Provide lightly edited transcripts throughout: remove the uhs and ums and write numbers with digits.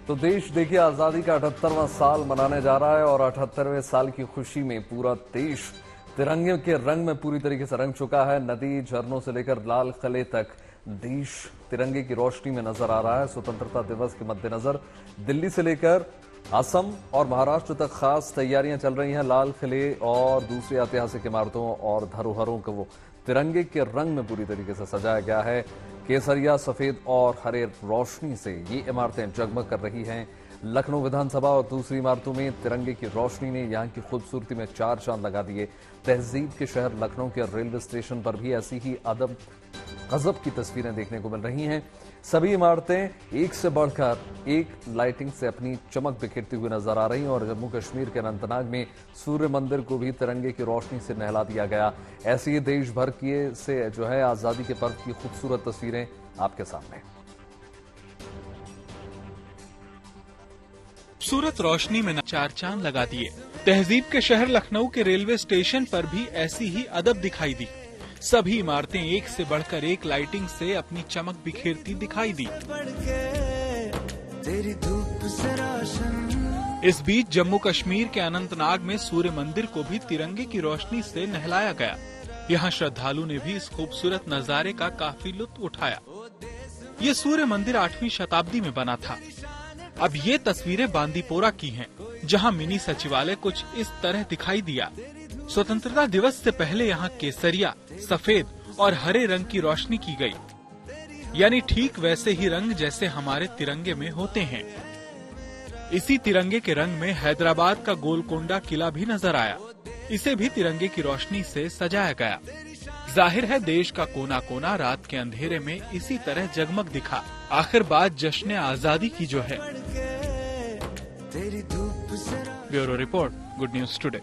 तो देश देखिए आजादी का 78वां साल मनाने जा रहा है और 78वें साल की खुशी में पूरा देश तिरंगे के रंग में पूरी तरीके से रंग चुका है। नदी झरनों से लेकर लाल किले तक देश तिरंगे की रोशनी में नजर आ रहा है। स्वतंत्रता दिवस के मद्देनजर दिल्ली से लेकर असम और महाराष्ट्र तक खास तैयारियां चल रही हैं। लाल किले और दूसरी ऐतिहासिक इमारतों और धरोहरों को वो तिरंगे के रंग में पूरी तरीके से सजाया गया है। केसरिया, सफेद और हरे रोशनी से ये इमारतें जगमग कर रही हैं। लखनऊ विधानसभा और दूसरी इमारतों में तिरंगे की रोशनी ने यहां की खूबसूरती में चार चांद लगा दिए। तहजीब के शहर लखनऊ के रेलवे स्टेशन पर भी ऐसी ही अदब गजब की तस्वीरें देखने को मिल रही हैं। सभी इमारतें एक से बढ़कर एक लाइटिंग से अपनी चमक बिखेरती हुई नजर आ रही हैं और जम्मू कश्मीर के अनंतनाग में सूर्य मंदिर को भी तिरंगे की रोशनी से नहला दिया गया। ऐसी ही देश भर की से जो है आजादी के पर्व की खूबसूरत तस्वीरें आपके सामने। खूबसूरत रोशनी में चार चांद लगा दिए। तहजीब के शहर लखनऊ के रेलवे स्टेशन पर भी ऐसी ही अदब दिखाई दी। सभी इमारतें एक से बढ़कर एक लाइटिंग से अपनी चमक बिखेरती दिखाई दी। इस बीच जम्मू कश्मीर के अनंतनाग में सूर्य मंदिर को भी तिरंगे की रोशनी से नहलाया गया। यहाँ श्रद्धालु ने भी इस खूबसूरत नजारे का काफी लुत्फ उठाया। ये सूर्य मंदिर 8वीं शताब्दी में बना था। अब ये तस्वीरें बांदीपोरा की हैं, जहाँ मिनी सचिवालय कुछ इस तरह दिखाई दिया। स्वतंत्रता दिवस से पहले यहाँ केसरिया, सफेद और हरे रंग की रोशनी की गई, यानी ठीक वैसे ही रंग जैसे हमारे तिरंगे में होते हैं। इसी तिरंगे के रंग में हैदराबाद का गोलकोंडा किला भी नजर आया। इसे भी तिरंगे की रोशनी से सजाया गया। जाहिर है देश का कोना कोना रात के अंधेरे में इसी तरह जगमग दिखा। आखिर बात जश्न आजादी की जो है। Bureau report, good news today.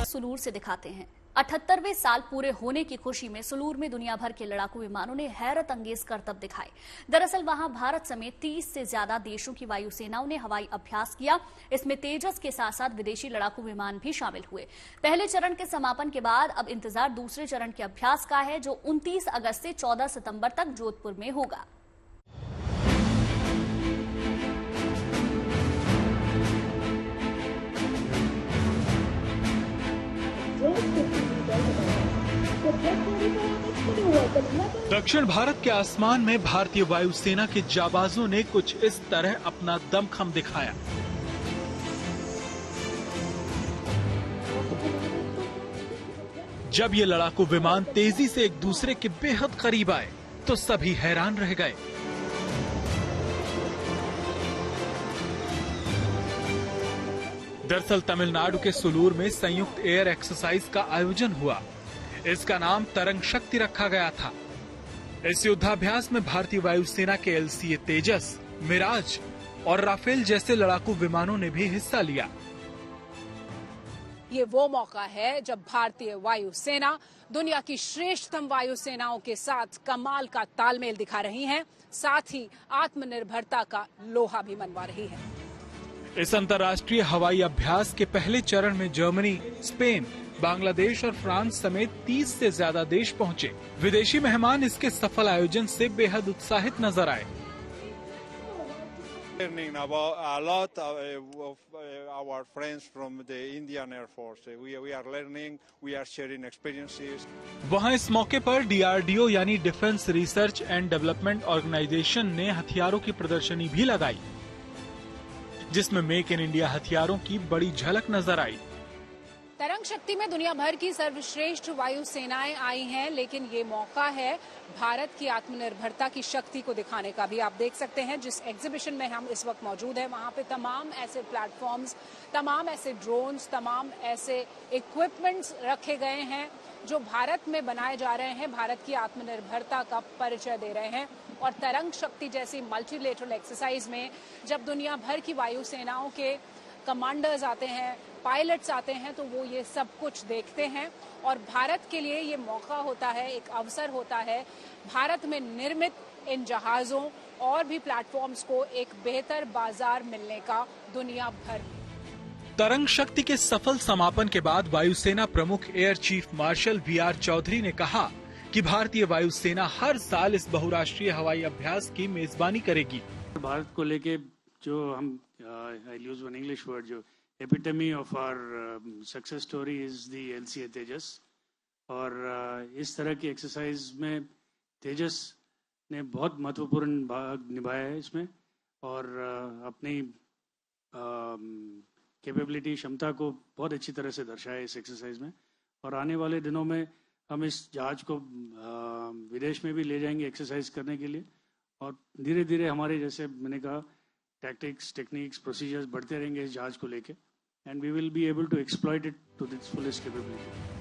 Sulur से दिखाते हैं। 78वें साल पूरे होने की खुशी में सुलूर में दुनिया भर के लड़ाकू विमानों ने हैरत अंगेज करतब दिखाए। दरअसल वहां भारत समेत 30 से ज्यादा देशों की वायुसेनाओं ने हवाई अभ्यास किया। इसमें तेजस के साथ साथ विदेशी लड़ाकू विमान भी शामिल हुए। पहले चरण के समापन के बाद अब इंतजार दूसरे चरण के अभ्यास का है, जो 29 अगस्त से 14 सितंबर तक जोधपुर में होगा। दक्षिण भारत के आसमान में भारतीय वायुसेना के जाबाजों ने कुछ इस तरह अपना दमखम दिखाया। जब ये लड़ाकू विमान तेजी से एक दूसरे के बेहद करीब आए तो सभी हैरान रह गए। दरअसल तमिलनाडु के सुलूर में संयुक्त एयर एक्सरसाइज का आयोजन हुआ। इसका नाम तरंग शक्ति रखा गया था। इस युद्धाभ्यास में भारतीय वायुसेना के LCA तेजस, मिराज और राफेल जैसे लड़ाकू विमानों ने भी हिस्सा लिया। ये वो मौका है जब भारतीय वायुसेना दुनिया की श्रेष्ठतम वायुसेनाओं के साथ कमाल का तालमेल दिखा रही है, साथ ही आत्मनिर्भरता का लोहा भी मनवा रही है। इस अंतर्राष्ट्रीय हवाई अभ्यास के पहले चरण में जर्मनी, स्पेन, बांग्लादेश और फ्रांस समेत 30 से ज्यादा देश पहुंचे। विदेशी मेहमान इसके सफल आयोजन से बेहद उत्साहित नजर आए। Learning about a lot of our friends from the Indian Air Force. We are learning, we are sharing experiences. वहां इस मौके पर DRDO यानी defence research and development organisation ने हथियारों की प्रदर्शनी भी लगाई, जिसमें मेक इन इंडिया हथियारों की बड़ी झलक नजर आई। तरंग शक्ति में दुनिया भर की सर्वश्रेष्ठ वायुसेनाएं आई हैं, लेकिन ये मौका है भारत की आत्मनिर्भरता की शक्ति को दिखाने का भी। आप देख सकते हैं जिस एग्जीबिशन में हम इस वक्त मौजूद हैं, वहां पे तमाम ऐसे प्लेटफॉर्म्स, तमाम ऐसे ड्रोन्स, तमाम ऐसे इक्विपमेंट्स रखे गए हैं जो भारत में बनाए जा रहे हैं, भारत की आत्मनिर्भरता का परिचय दे रहे हैं। और तरंग शक्ति जैसी मल्टीलेटरल एक्सरसाइज में जब दुनिया भर की वायुसेनाओं के कमांडर्स आते हैं, पायलट्स आते हैं, तो वो ये सब कुछ देखते हैं और भारत के लिए ये मौका होता है, एक अवसर होता है भारत में निर्मित इन जहाजों और भी प्लेटफॉर्म्स को एक बेहतर बाजार मिलने का दुनिया भर में। तरंग शक्ति के सफल समापन के बाद वायुसेना प्रमुख air chief marshal VR Chaudhary ने कहा कि भारतीय वायुसेना हर साल इस बहुराष्ट्रीय हवाई अभ्यास की मेजबानी करेगी। भारत को लेके जो हम I use one English word, जो epitome of our success story is the LCA Tejas. और इस तरह की एक्सरसाइज में तेजस ने बहुत महत्वपूर्ण भाग निभाया है इसमें, और अपनी कैपेबिलिटी, क्षमता को बहुत अच्छी तरह से दर्शाया इस एक्सरसाइज में। और आने वाले दिनों में हम इस जहाज को विदेश में भी ले जाएंगे एक्सरसाइज करने के लिए, और धीरे धीरे हमारे, जैसे मैंने कहा, टैक्टिक्स, टेक्निक्स, प्रोसीजर्स बढ़ते रहेंगे इस जहाज को लेके, and we will be able to exploit it to its fullest capability.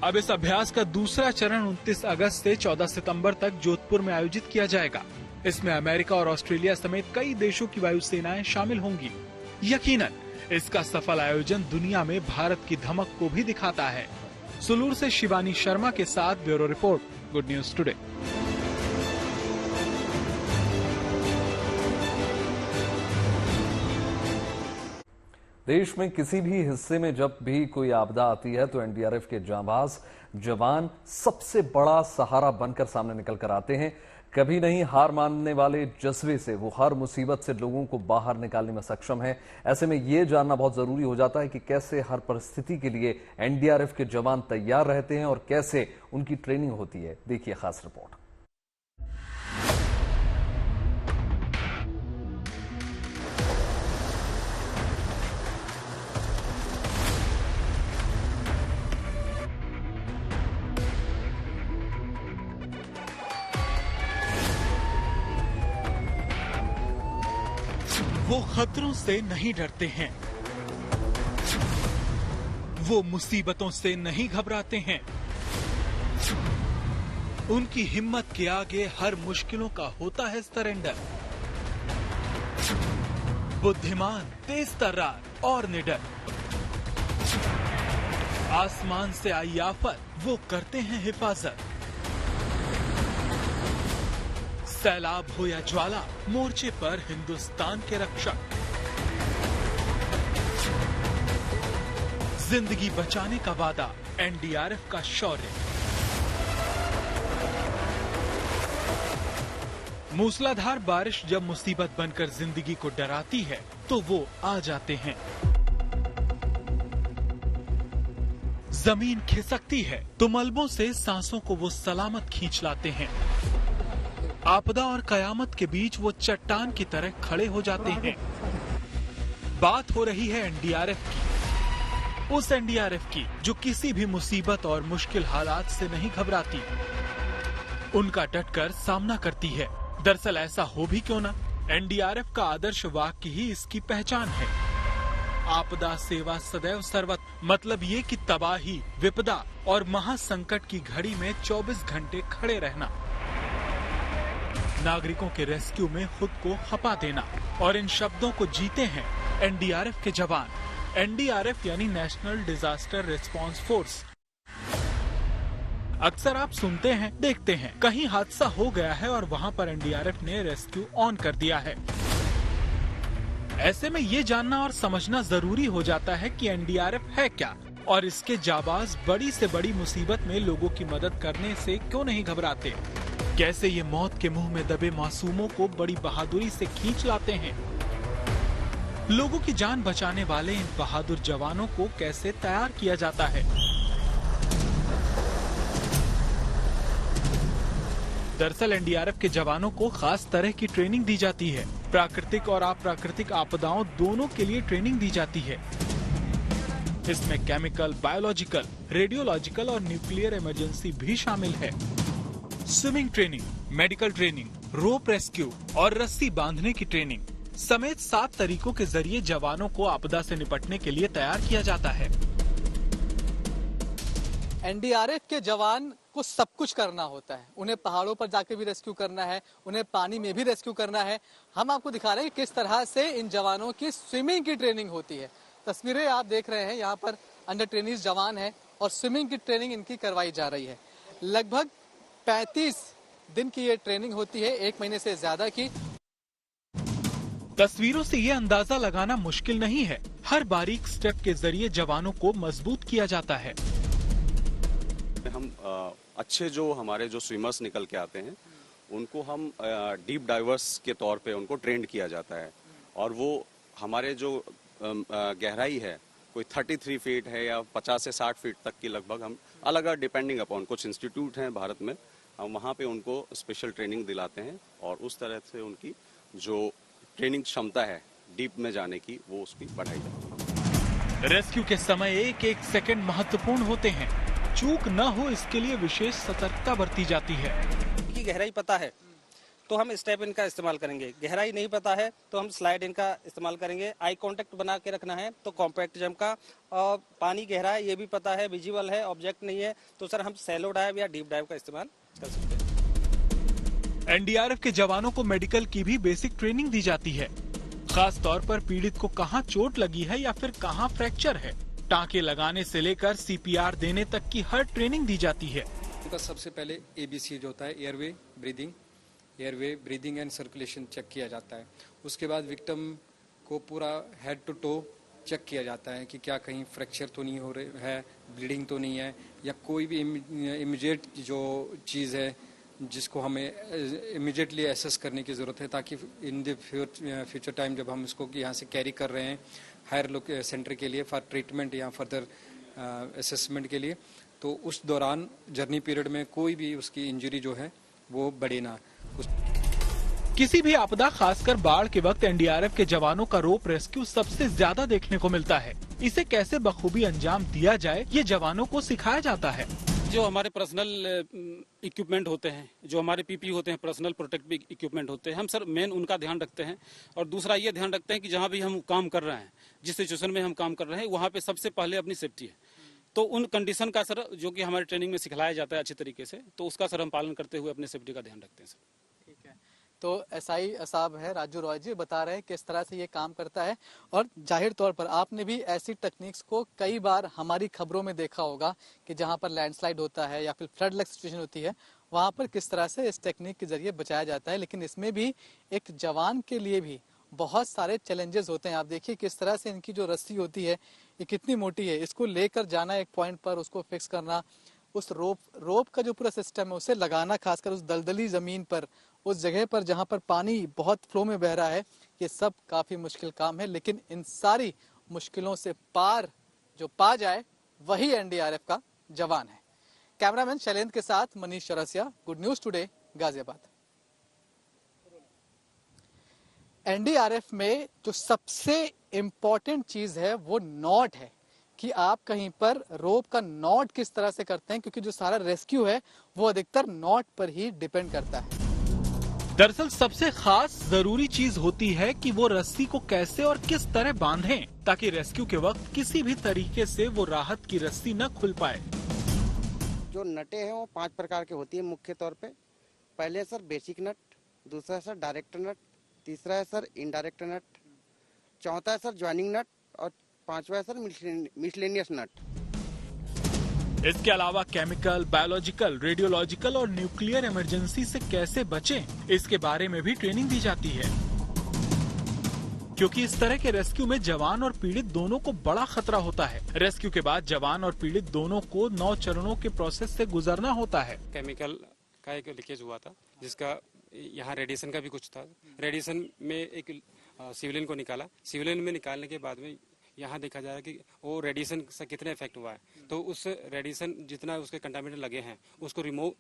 अब इस अभ्यास का दूसरा चरण 29 अगस्त से 14 सितंबर तक जोधपुर में आयोजित किया जाएगा। इसमें अमेरिका और ऑस्ट्रेलिया समेत कई देशों की वायुसेनाएं शामिल होंगी। यकीनन इसका सफल आयोजन दुनिया में भारत की धमक को भी दिखाता है। सुलूर से शिवानी शर्मा के साथ bureau report, good news today. देश में किसी भी हिस्से में जब भी कोई आपदा आती है तो एनडीआरएफ के जांबाज जवान सबसे बड़ा सहारा बनकर सामने निकल कर आते हैं। कभी नहीं हार मानने वाले जज्बे से वो हर मुसीबत से लोगों को बाहर निकालने में सक्षम है। ऐसे में ये जानना बहुत जरूरी हो जाता है कि कैसे हर परिस्थिति के लिए एनडीआरएफ के जवान तैयार रहते हैं और कैसे उनकी ट्रेनिंग होती है। देखिए खास रिपोर्ट। वो खतरों से नहीं डरते हैं, वो मुसीबतों से नहीं घबराते हैं। उनकी हिम्मत के आगे हर मुश्किलों का होता है सरेंडर। बुद्धिमान, तेज तर्रार और निडर। आसमान से आई आफत वो करते हैं हिफाजत। सैलाब हो या ज्वाला, मोर्चे पर हिंदुस्तान के रक्षक। जिंदगी बचाने का वादा, एनडीआरएफ का शौर्य। मूसलाधार बारिश जब मुसीबत बनकर जिंदगी को डराती है तो वो आ जाते हैं। जमीन खिसकती है तो मलबों से सांसों को वो सलामत खींच लाते हैं। आपदा और कयामत के बीच वो चट्टान की तरह खड़े हो जाते हैं। बात हो रही है एनडीआरएफ की, उस एनडीआरएफ की जो किसी भी मुसीबत और मुश्किल हालात से नहीं घबराती, उनका डटकर सामना करती है। दरअसल ऐसा हो भी क्यों ना, एनडीआरएफ का आदर्श वाक्य ही इसकी पहचान है। आपदा सेवा सदैव सर्वत्र, मतलब ये कि तबाही, विपदा और महासंकट की घड़ी में 24 घंटे खड़े रहना, नागरिकों के रेस्क्यू में खुद को खपा देना। और इन शब्दों को जीते हैं एनडीआरएफ के जवान। एनडीआरएफ यानी नेशनल डिजास्टर रिस्पांस फोर्स। अक्सर आप सुनते हैं, देखते हैं, कहीं हादसा हो गया है और वहां पर एनडीआरएफ ने रेस्क्यू ऑन कर दिया है। ऐसे में ये जानना और समझना जरूरी हो जाता है कि एनडीआरएफ है क्या और इसके जाबाज बड़ी से बड़ी मुसीबत में लोगों की मदद करने से क्यों नहीं घबराते। कैसे ये मौत के मुंह में दबे मासूमों को बड़ी बहादुरी से खींच लाते हैं। लोगों की जान बचाने वाले इन बहादुर जवानों को कैसे तैयार किया जाता है। दरअसल एनडीआरएफ के जवानों को खास तरह की ट्रेनिंग दी जाती है। प्राकृतिक और अप्राकृतिक आपदाओं दोनों के लिए ट्रेनिंग दी जाती है। इसमें केमिकल, बायोलॉजिकल, रेडियोलॉजिकल और न्यूक्लियर इमरजेंसी भी शामिल है। स्विमिंग ट्रेनिंग, मेडिकल ट्रेनिंग, रोप रेस्क्यू और रस्सी बांधने की ट्रेनिंग समेत 7 तरीकों के जरिए जवानों को आपदा से निपटने के लिए तैयार किया जाता है। एनडीआरएफ के जवान को सब कुछ करना होता है। उन्हें पहाड़ों पर जाके भी रेस्क्यू करना है, उन्हें पानी में भी रेस्क्यू करना है। हम आपको दिखा रहे हैं किस तरह से इन जवानों की स्विमिंग की ट्रेनिंग होती है। तस्वीरें आप देख रहे हैं, यहाँ पर अंडर ट्रेनिंग जवान है और स्विमिंग की ट्रेनिंग इनकी करवाई जा रही है। लगभग 35 दिन की ये ट्रेनिंग होती है, 1 महीने से ज्यादा की। तस्वीरों से ये अंदाजा लगाना मुश्किल नहीं है। हर बारीक स्टेप के जरिए जवानों को मजबूत किया जाता है। हम अच्छे जो हमारे जो स्विमर्स निकल के आते हैं उनको हम डीप डाइवर्स के तौर पे उनको ट्रेंड किया जाता है और वो हमारे जो गहराई है कोई 33 फीट है या 50 से 60 फीट तक की लगभग हम अलग अलग डिपेंडिंग अपॉन कुछ इंस्टीट्यूट हैं भारत में, हम वहाँ पे उनको स्पेशल ट्रेनिंग दिलाते हैं और उस तरह से उनकी जो ट्रेनिंग क्षमता है डीप में जाने की वो उसकी बढ़ाई जाती है। रेस्क्यू के समय एक एक सेकंड महत्वपूर्ण होते हैं। चूक न हो इसके लिए विशेष सतर्कता बरती जाती है। की गहराई पता है तो हम स्टेप इन का इस्तेमाल करेंगे, गहराई नहीं पता है तो हम स्लाइड इन का इस्तेमाल करेंगे। आई कांटेक्ट बना के रखना है तो कॉम्पैक्ट जंप का, और पानी गहरा है ये भी पता है, विजिबल है, ऑब्जेक्ट नहीं है तो सर हम सैलो डाइव या डीप डाइव का इस्तेमाल कर सकते हैं। एनडीआरएफ के जवानों को मेडिकल की भी बेसिक ट्रेनिंग दी जाती है, खास तौर पर पीड़ित को कहाँ चोट लगी है या फिर कहाँ फ्रैक्चर है। टाँके लगाने से लेकर सीपीआर देने तक की हर ट्रेनिंग दी जाती है। उनका सबसे पहले एबीसी जो होता है airway breathing and circulation check किया जाता है। उसके बाद विक्टिम को पूरा हेड टू टो चेक किया जाता है कि क्या कहीं फ्रैक्चर तो नहीं हो रहा है, ब्लीडिंग तो नहीं है, या कोई भी इमीडिएट जो चीज़ है जिसको हमें इमीडिएटली एसेस करने की ज़रूरत है, ताकि इन द फ्यूचर टाइम जब हम इसको यहाँ से कैरी कर रहे हैं हायर सेंटर के लिए फॉर ट्रीटमेंट या फर्दर असेसमेंट के लिए, तो उस दौरान जर्नी पीरियड में कोई भी उसकी इंजरी जो है वो बढ़े ना। किसी भी आपदा, खासकर बाढ़ के वक्त एनडीआरएफ के जवानों का रोप रेस्क्यू सबसे ज्यादा देखने को मिलता है। इसे कैसे बखूबी अंजाम दिया जाए ये जवानों को सिखाया जाता है। जो हमारे पर्सनल इक्विपमेंट होते हैं, जो हमारे पीपी होते हैं, पर्सनल प्रोटेक्टिव इक्विपमेंट होते हैं, हम सर मेन उनका ध्यान रखते हैं। और दूसरा ये ध्यान रखते हैं कि जहाँ भी हम काम कर रहे हैं, जिस सिचुएशन में हम काम कर रहे हैं, वहाँ पे सबसे पहले अपनी सेफ्टी है। तो उन कंडीशन का सर जो कि हमारे ट्रेनिंग में सिखलाया जाता है अच्छी तरीके से, तो उसका सर हम पालन करते हुए अपने सेफ्टी का ध्यान रखते हैं सर। ठीक है, तो एसआई साहब है राजू रॉय जी बता रहे हैं किस तरह से ये काम करता है। और जाहिर तौर पर आपने भी ऐसी टेक्निक्स को कई बार हमारी खबरों में देखा होगा कि जहां पर लैंडस्लाइड होता है या फिर फ्लड लाइक सिचुएशन होती है, वहां पर किस तरह से इस टेक्निक के जरिए बचाया जाता है। लेकिन इसमें भी एक जवान के लिए भी बहुत सारे चैलेंजेस होते हैं। आप देखिए किस तरह से इनकी जो रस्सी होती है ये कितनी मोटी है, इसको लेकर जाना एक पॉइंट पर, उसको फिक्स करना, उस रोप का जो पूरा सिस्टम है उसे लगाना, खासकर उस दलदली जमीन पर, उस जगह पर जहां पर पानी बहुत फ्लो में बह रहा है, ये सब काफी मुश्किल काम है। लेकिन इन सारी मुश्किलों से पार जो पा जाए वही एनडीआरएफ का जवान है। कैमरामैन शैलेंद्र के साथ Manish Chaurasia, good news today, Ghaziabad. NDRF में जो सबसे इम्पोर्टेंट चीज है वो नॉट है, कि आप कहीं पर रोप का नॉट किस तरह से करते हैं, क्योंकि जो सारा रेस्क्यू है वो अधिकतर नॉट पर ही डिपेंड करता है। दरअसल सबसे खास जरूरी चीज होती है कि वो रस्सी को कैसे और किस तरह बांधें, ताकि रेस्क्यू के वक्त किसी भी तरीके से वो राहत की रस्सी न खुल पाए। जो नटें हैं वो 5 प्रकार की होती है मुख्य तौर पे। पहले सर बेसिक नट, दूसरा सर डायरेक्ट नट, तीसरा है सर इनडायरेक्ट नट, चौथा है सर ज्वाइनिंग नट और पांचवा है सर मिसलेनियस नट। इसके अलावा केमिकल, बायोलॉजिकल, रेडियोलॉजिकल और न्यूक्लियर इमरजेंसी से कैसे बचें, इसके बारे में भी ट्रेनिंग दी जाती है, क्योंकि इस तरह के रेस्क्यू में जवान और पीड़ित दोनों को बड़ा खतरा होता है। रेस्क्यू के बाद जवान और पीड़ित दोनों को 9 चरणों के प्रोसेस से गुजरना होता है। केमिकल का एक लीकेज हुआ था, जिसका यहाँ रेडिएशन का भी कुछ था। रेडिएशन में एक सिविलियन को निकाला, सिविलियन में निकालने के बाद में यहाँ देखा जा रहा है कि वो रेडिएशन से कितने इफेक्ट हुआ है। तो उस रेडिएशन जितना उसके कंटामिनेट लगे हैं उसको रिमूव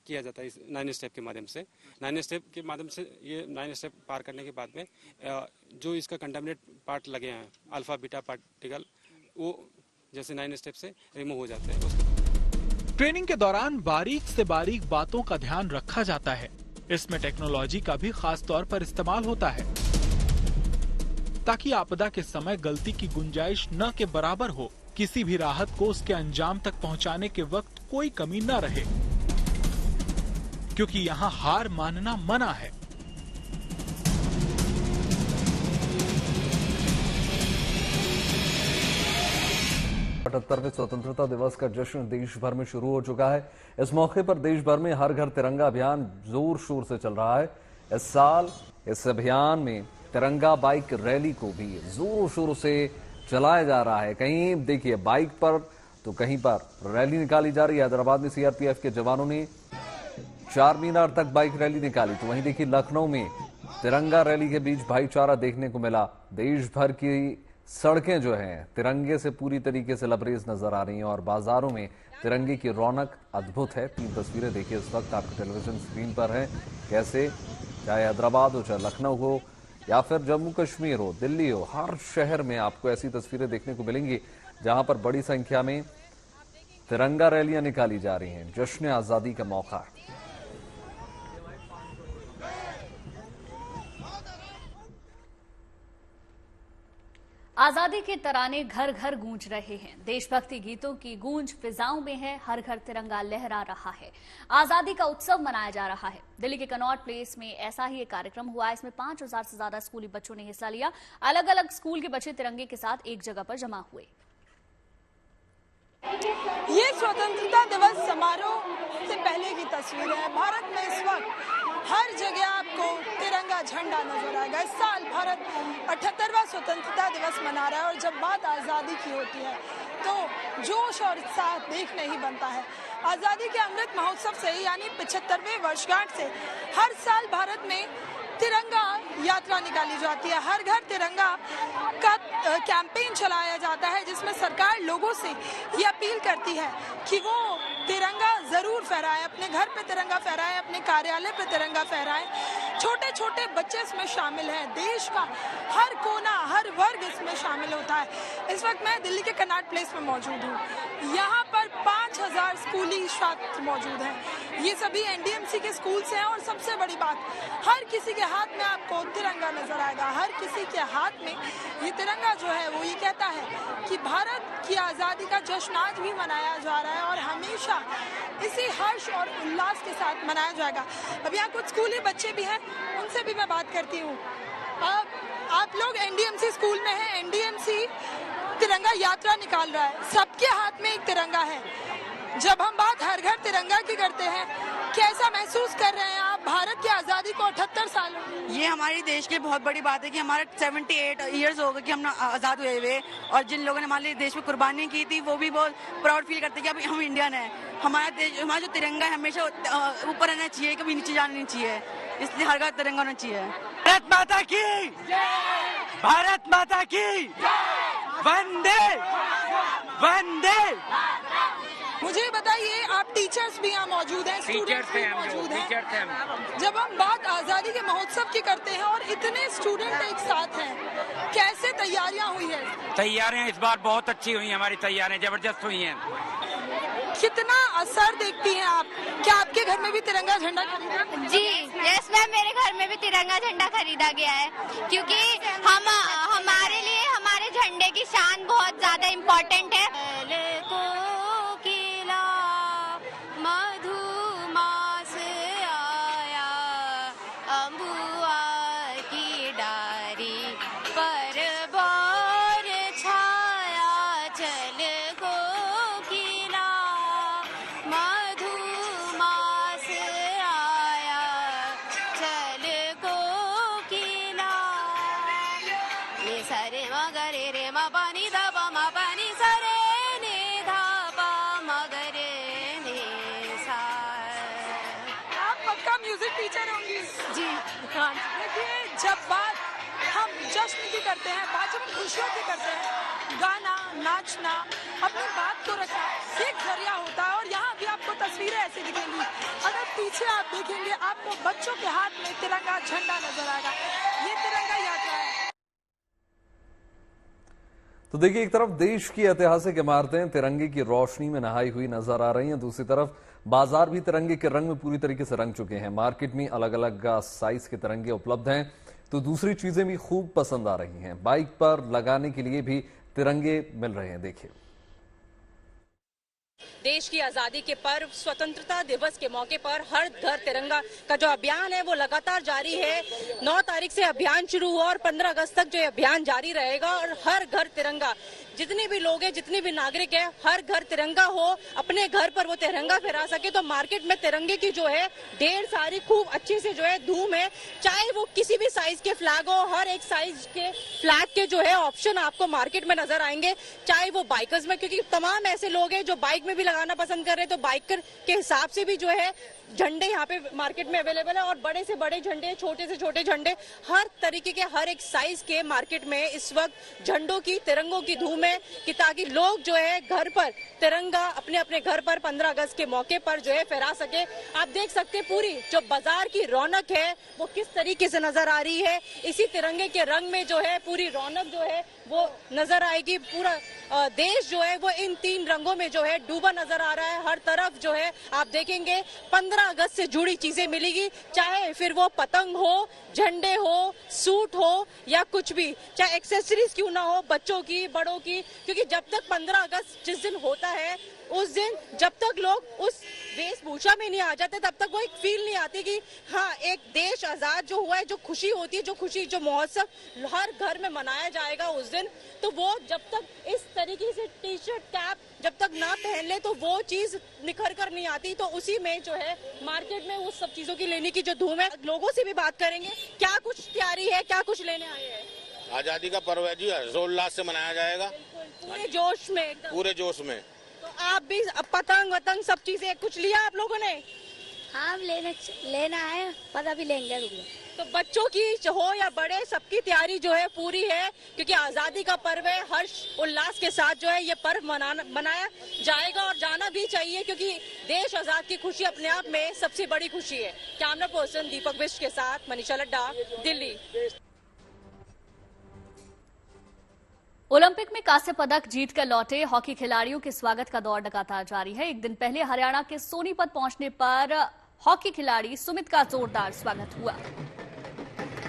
किया जाता है इस 9 स्टेप के माध्यम से। 9 स्टेप के माध्यम से ये 9 स्टेप पार करने के बाद में जो इसका कंटामिनेट पार्ट लगे हैं, अल्फा बीटा पार्टिकल, वो जैसे 9 स्टेप से रिमूव हो जाते हैं। ट्रेनिंग के दौरान बारीक से बारीक बातों का ध्यान रखा जाता है। इसमें टेक्नोलॉजी का भी खास तौर पर इस्तेमाल होता है, ताकि आपदा के समय गलती की गुंजाइश न के बराबर हो, किसी भी राहत को उसके अंजाम तक पहुंचाने के वक्त कोई कमी न रहे, क्योंकि यहाँ हार मानना मना है। अठहत्तरवें स्वतंत्रता दिवस का जश्न देश भर में शुरू हो चुका है। इस मौके पर देश भर में हर घर तिरंगा अभियान जोर शोर से चल रहा है। इस साल इस अभियान में तिरंगा बाइक रैली को भी जोरों शोरों से चलाया जा रहा है। कहीं देखिए बाइक पर तो कहीं पर रैली निकाली जा रही है। हैदराबाद में सीआरपीएफ के जवानों ने चार मीनार तक बाइक रैली निकाली। तो वहीं देखिए लखनऊ में तिरंगा रैली के बीच भाईचारा देखने को मिला। देश भर की सड़कें जो हैं तिरंगे से पूरी तरीके से लबरेज नजर आ रही हैं और बाजारों में तिरंगे की रौनक अद्भुत है। 3 तस्वीरें देखिए इस वक्त आपकी टेलीविजन स्क्रीन पर हैं, कैसे चाहे हैदराबाद हो, चाहे लखनऊ हो या फिर जम्मू कश्मीर हो, दिल्ली हो, हर शहर में आपको ऐसी तस्वीरें देखने को मिलेंगी जहां पर बड़ी संख्या में तिरंगा रैलियां निकाली जा रही हैं। जश्न आजादी का मौका। आजादी के तराने घर घर गूंज रहे हैं। देशभक्ति गीतों की गूंज फिजाओं में है। हर घर तिरंगा लहरा रहा है। आजादी का उत्सव मनाया जा रहा है। दिल्ली के कनॉट प्लेस में ऐसा ही एक कार्यक्रम हुआ। इसमें 5000 से ज्यादा स्कूली बच्चों ने हिस्सा लिया। अलग अलग स्कूल के बच्चे तिरंगे के साथ एक जगह पर जमा हुए। ये स्वतंत्रता दिवस समारोह से पहले की तस्वीर है। भारत में इस वक्त हर जगह आपको तिरंगा झंडा नजर आएगा। इस साल भारत 78वां स्वतंत्रता दिवस मना रहा है और जब बात आज़ादी की होती है तो जोश और उत्साह देखने ही बनता है। आज़ादी के अमृत महोत्सव से यानी 75वें वर्षगांठ से हर साल भारत में तिरंगा यात्रा निकाली जाती है। हर घर तिरंगा का कैंपेन चलाया जाता है जिसमें सरकार लोगों से ये अपील करती है कि वो तिरंगा जरूर फहराएं, अपने घर पे तिरंगा फहराएं, अपने कार्यालय पे तिरंगा फहराएं। छोटे छोटे बच्चे इसमें शामिल हैं। देश का हर कोना, हर वर्ग इसमें शामिल होता है। इस वक्त मैं दिल्ली के कनॉट प्लेस में मौजूद हूँ। यहाँ पर 5000 स्कूली छात्र मौजूद हैं। ये सभी एनडीएमसी के स्कूल से हैं और सबसे बड़ी बात, हर किसी के हाथ में आपको तिरंगा नजर आएगा। हर किसी के हाथ में ये तिरंगा जो है वो ये कहता है कि भारत की आज़ादी का जश्न आज भी मनाया जा रहा है और हमेशा इसी हर्ष और उल्लास के साथ मनाया जाएगा। अब यहाँ कुछ स्कूली बच्चे भी हैं, उनसे भी मैं बात करती हूँ। आप लोग एनडीएमसी स्कूल में हैं। एनडीएमसी तिरंगा यात्रा निकाल रहा है। सबके हाथ में एक तिरंगा है। जब हम बात हर घर तिरंगा की करते हैं, कैसा महसूस कर रहे हैं आप? भारत की आज़ादी को 78 साल ये हमारे देश के लिए बहुत बड़ी बात है कि हमारे 78 ईयर्स हो गए कि हम आज़ाद हुए हुए, और जिन लोगों ने हमारे देश में कुर्बानी की थी वो भी बहुत प्राउड फील करते हैं कि अभी हम इंडियन हैं। हमारा देश, हमारा जो तिरंगा है हमेशा ऊपर रहना चाहिए, कभी नीचे जाना नहीं चाहिए, इसलिए हर घर तिरंगा होना चाहिए। भारत माता की, भारत माता की, वंदे वंदे। मुझे बताइए, आप टीचर्स भी यहाँ मौजूद हैं, स्टूडेंट्स भी मौजूद हैं। जब हम बात आज़ादी के महोत्सव की करते हैं और इतने स्टूडेंट एक साथ हैं, कैसे तैयारियां हुई है? तैयारियां इस बार बहुत अच्छी हुई, हमारी तैयारियां जबरदस्त हुई हैं। कितना असर देखती हैं आप? क्या आपके घर में भी तिरंगा झंडा खरीदा? जी यस मैम, मेरे घर में भी तिरंगा झंडा खरीदा गया है क्योंकि हमारे लिए हमारे झंडे की शान बहुत ज्यादा इम्पोर्टेंट है। मधुमास आया अम्बुआ की डारी पर बार छाया, चल कोकिला मधुमास आया, चल कोकिला। ये सरे मगरे रे मा पानी धापा मा पानी सरे ने धापा मगरे ने सा। आप पक्का म्यूजिक टीचर होंगी? जी हाँ। देखिए, जब बात हम जश्न की करते हैं, बात जब खुशियों की करते हैं, गाना, नाचना, अपनी बात को रखना एक जरिया होता है। और यहाँ भी आपको तस्वीरें ऐसी दिखेंगी। अगर पीछे आप देखेंगे आपको बच्चों के हाथ में तिरंगा झंडा नजर आएगा। ये तिरंगा यात्रा है। तो देखिए, एक तरफ देश की ऐतिहासिक इमारतें तिरंगे की रोशनी में नहाई हुई नजर आ रही हैं, दूसरी तरफ बाजार भी तिरंगे के रंग में पूरी तरीके से रंग चुके हैं। मार्केट में अलग अलग साइज के तिरंगे उपलब्ध हैं, तो दूसरी चीजें भी खूब पसंद आ रही हैं। बाइक पर लगाने के लिए भी तिरंगे मिल रहे हैं। देखिए, देश की आजादी के पर्व स्वतंत्रता दिवस के मौके पर हर घर तिरंगा का जो अभियान है वो लगातार जारी है। 9 तारीख से अभियान शुरू हुआ और 15 अगस्त तक जो अभियान जारी रहेगा। और हर घर तिरंगा, जितने भी लोग हैं, जितने भी नागरिक हैं, हर घर तिरंगा हो, अपने घर पर वो तिरंगा फहरा सके। तो मार्केट में तिरंगे की जो है ढेर सारी खूब अच्छे से जो है धूम है। चाहे वो किसी भी साइज के फ्लैग हो, हर एक साइज के फ्लैग के जो है ऑप्शन आपको मार्केट में नजर आएंगे। चाहे वो बाइकर्स में, क्योंकि तमाम ऐसे लोग हैं जो बाइक में भी लगाना पसंद कर रहे हैं, तो बाइकर के हिसाब से भी जो है झंडे यहाँ पे मार्केट में अवेलेबल है और बड़े से बड़े झंडे, छोटे से छोटे झंडे, हर तरीके के हर एक साइज के मार्केट में इस वक्त झंडों की, तिरंगों की धूम है कि ताकि लोग जो है घर पर तिरंगा अपने अपने घर पर 15 अगस्त के मौके पर जो है फहरा सके। आप देख सकते हैं पूरी जो बाजार की रौनक है वो किस तरीके से नजर आ रही है। इसी तिरंगे के रंग में जो है पूरी रौनक जो है वो नजर आएगी। पूरा देश जो है वो इन 3 रंगों में जो है डूबा नजर आ रहा है। हर तरफ जो है आप देखेंगे 15 अगस्त से जुड़ी चीजें मिलेगी, चाहे फिर वो पतंग हो, झंडे हो, सूट हो या कुछ भी, चाहे एक्सेसरीज क्यों ना हो, बच्चों की, बड़ों की, क्योंकि जब तक 15 अगस्त जिस दिन होता है उस दिन जब तक लोग उस वेशभूषा में नहीं आ जाते तब तक वो एक फील नहीं आती कि हाँ एक देश आजाद जो हुआ है, जो खुशी होती है, जो खुशी, जो महोत्सव हर घर में मनाया जाएगा उस दिन, तो वो जब तक इस तरीके से टी शर्ट, कैप जब तक ना पहन ले तो वो चीज निखर कर नहीं आती। तो उसी में जो है मार्केट में उस सब चीजों की लेने की जो धूम है। लोगों से भी बात करेंगे, क्या कुछ तैयारी है, क्या कुछ लेने आए हैं। आजादी का पर्व है जी, हर्षोल्लास से मनाया जाएगा पूरे जोश में, पूरे जोश में। तो आप भी पतंग वतंग सब चीजें कुछ लिया आप लोगों ने? हाँ लेना है, पता भी लेंगे। तो बच्चों की हो या बड़े, सबकी तैयारी जो है पूरी है, क्योंकि आजादी का पर्व है। हर्ष उल्लास के साथ जो है ये पर्व मनाया जाएगा और जाना भी चाहिए, क्योंकि देश आजाद की खुशी अपने आप में सबसे बड़ी खुशी है। कैमरा पर्सन दीपक बिष्ट के साथ मनीषा लड्डा, दिल्ली। ओलंपिक में कांस्य पदक जीत कर लौटे हॉकी खिलाड़ियों के स्वागत का दौर लगातार जारी है। एक दिन पहले हरियाणा के सोनीपत पहुंचने पर हॉकी खिलाड़ी सुमित का जोरदार स्वागत हुआ।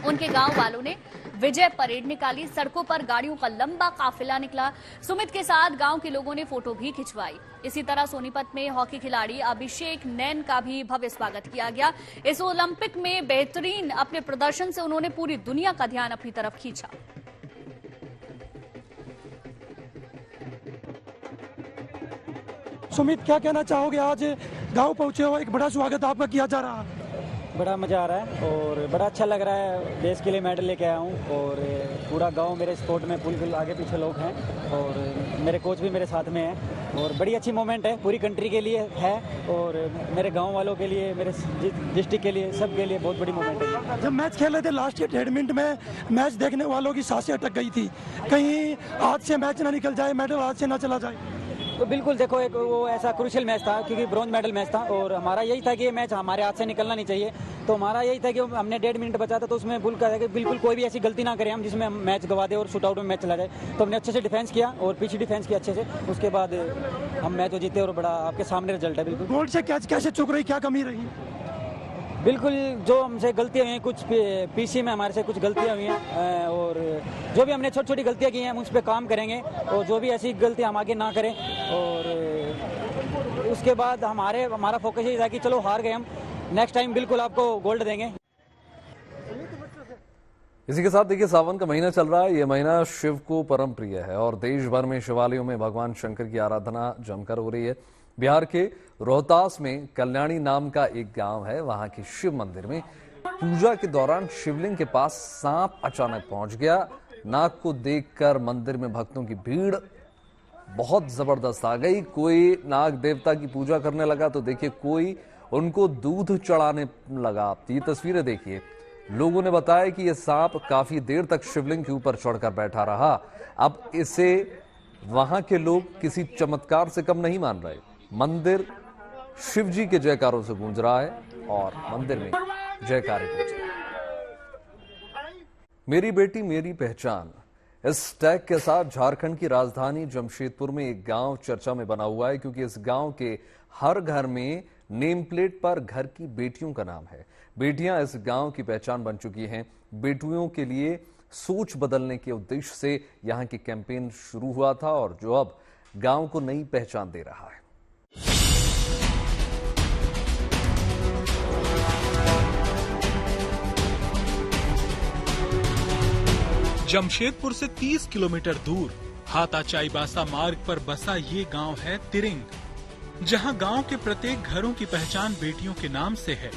उनके गांव वालों ने विजय परेड निकाली, सड़कों पर गाड़ियों का लंबा काफिला निकला। सुमित के साथ गांव के लोगों ने फोटो भी खिंचवाई। इसी तरह सोनीपत में हॉकी खिलाड़ी अभिषेक नैन का भी भव्य स्वागत किया गया। इस ओलंपिक में बेहतरीन अपने प्रदर्शन से उन्होंने पूरी दुनिया का ध्यान अपनी तरफ खींचा। सुमित, क्या कहना चाहोगे? आज गांव पहुंचे हो, एक बड़ा स्वागत आपका किया जा रहा है। बड़ा मज़ा आ रहा है और बड़ा अच्छा लग रहा है। देश के लिए मेडल लेके आया हूँ और पूरा गांव मेरे स्पोर्ट में बिल्कुल आगे पीछे लोग हैं और मेरे कोच भी मेरे साथ में हैं और बड़ी अच्छी मोमेंट है, पूरी कंट्री के लिए है और मेरे गांव वालों के लिए, मेरे डिस्ट्रिक्ट के लिए, सब के लिए बहुत बड़ी मोमेंट है। जब मैच खेल रहे थे लास्ट ईयर 1.5 मिनट में, मैच देखने वालों की सांसें अटक गई थी, कहीं हाथ से मैच ना निकल जाए, मेडल हाथ से ना चला जाए। तो बिल्कुल देखो, एक वो ऐसा क्रूशियल मैच था क्योंकि ब्रॉन्ज मेडल मैच था और हमारा यही था कि ये मैच हमारे हाथ से निकलना नहीं चाहिए। तो हमारा यही था कि हमने 1.5 मिनट बचा था, तो उसमें भूल कर कि बिल्कुल कोई भी ऐसी गलती ना करें हम जिसमें हम मैच गवा दे और शूट आउट में मैच चला जाए। तो हमने अच्छे से डिफेंस किया और पीछे डिफेंस किया अच्छे से, उसके बाद हम मैच जीते और बड़ा आपके सामने रिजल्ट है। बिल्कुल गोल्ड से कैच कैसे चुक रही, क्या कमी रही? बिल्कुल जो हमसे गलतियां हुई हैं, कुछ पीसी में हमारे से कुछ गलतियां हुई हैं और जो भी हमने छोटी छोटी गलतियां की हैं हम उस पर काम करेंगे और जो भी ऐसी गलतियां हम आगे ना करें। और उसके बाद हमारा फोकस यही था कि चलो हार गए हम, नेक्स्ट टाइम बिल्कुल आपको गोल्ड देंगे। इसी के साथ देखिए, सावन का महीना चल रहा है। ये महीना शिव को परम प्रिय है और देश भर में शिवालयों में भगवान शंकर की आराधना जमकर हो रही है। बिहार के रोहतास में कल्याणी नाम का एक गांव है। वहां के शिव मंदिर में पूजा के दौरान शिवलिंग के पास सांप अचानक पहुंच गया। नाग को देखकर मंदिर में भक्तों की भीड़ बहुत जबरदस्त आ गई। कोई नाग देवता की पूजा करने लगा तो देखिए कोई उनको दूध चढ़ाने लगा। ये तस्वीरें देखिए। लोगों ने बताया कि यह सांप काफी देर तक शिवलिंग के ऊपर चढ़कर बैठा रहा। अब इसे वहां के लोग किसी चमत्कार से कम नहीं मान रहे। मंदिर शिव जी के जयकारों से गूंज रहा है और मंदिर में जयकारे गूंज रहे हैं। मेरी बेटी मेरी पहचान, इस टैग के साथ झारखंड की राजधानी जमशेदपुर में एक गांव चर्चा में बना हुआ है, क्योंकि इस गांव के हर घर में नेम प्लेट पर घर की बेटियों का नाम है। बेटियां इस गांव की पहचान बन चुकी हैं। बेटियों के लिए सोच बदलने के उद्देश्य से यहां की कैंपेन शुरू हुआ था और जो अब गांव को नई पहचान दे रहा है। जमशेदपुर से 30 किलोमीटर दूर हाता चाईबासा मार्ग पर बसा ये गांव है तिरिंग, जहां गांव के प्रत्येक घरों की पहचान बेटियों के नाम से है।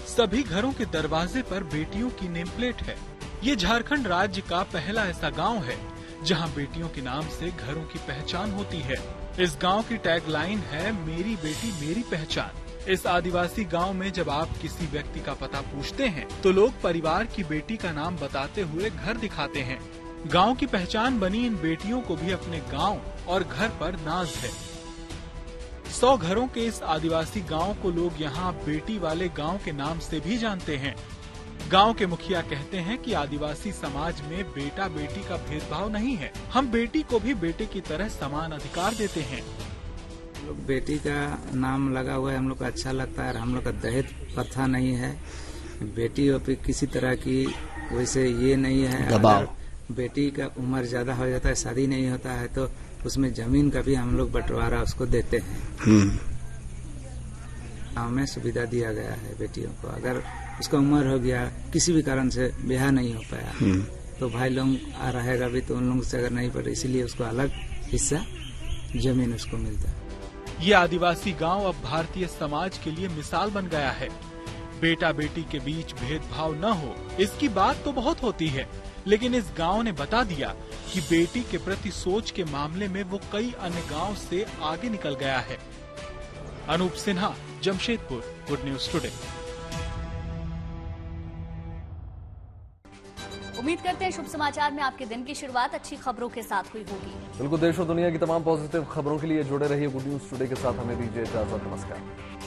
सभी घरों के दरवाजे पर बेटियों की नेम प्लेट है। ये झारखंड राज्य का पहला ऐसा गांव है जहां बेटियों के नाम से घरों की पहचान होती है। इस गांव की टैगलाइन है, मेरी बेटी मेरी पहचान। इस आदिवासी गांव में जब आप किसी व्यक्ति का पता पूछते हैं तो लोग परिवार की बेटी का नाम बताते हुए घर दिखाते हैं। गांव की पहचान बनी इन बेटियों को भी अपने गांव और घर पर नाज है। 100 घरों के इस आदिवासी गांव को लोग यहां बेटी वाले गांव के नाम से भी जानते हैं। गांव के मुखिया कहते हैं कि आदिवासी समाज में बेटा बेटी का भेदभाव नहीं है। हम बेटी को भी बेटे की तरह समान अधिकार देते हैं। लोग बेटी का नाम लगा हुआ है, हम लोग को अच्छा लगता है। हम लोग का दहेज प्रथा नहीं है, बेटियों पे किसी तरह की वैसे ये नहीं है। अगर बेटी का उम्र ज्यादा हो जाता है, शादी नहीं होता है, तो उसमें जमीन का भी हम लोग बंटवारा उसको देते हैं। गाँव में सुविधा दिया गया है बेटियों को। अगर उसका उम्र हो गया, किसी भी कारण से ब्याह नहीं हो पाया, तो भाई लोग रहेगा भी, तो उन लोगों से अगर नहीं पड़े, इसीलिए उसको अलग हिस्सा जमीन उसको मिलता है। ये आदिवासी गांव अब भारतीय समाज के लिए मिसाल बन गया है। बेटा बेटी के बीच भेदभाव न हो, इसकी बात तो बहुत होती है, लेकिन इस गांव ने बता दिया कि बेटी के प्रति सोच के मामले में वो कई अन्य गांव से आगे निकल गया है। Anoop Sinha, Jamshedpur, good news today. उम्मीद करते हैं शुभ समाचार में आपके दिन की शुरुआत अच्छी खबरों के साथ हुई होगी। बिल्कुल, देश और दुनिया की तमाम पॉजिटिव खबरों के लिए जुड़े रहिए गुड न्यूज टुडे के साथ। हमें दीजिए इजाजत, नमस्कार।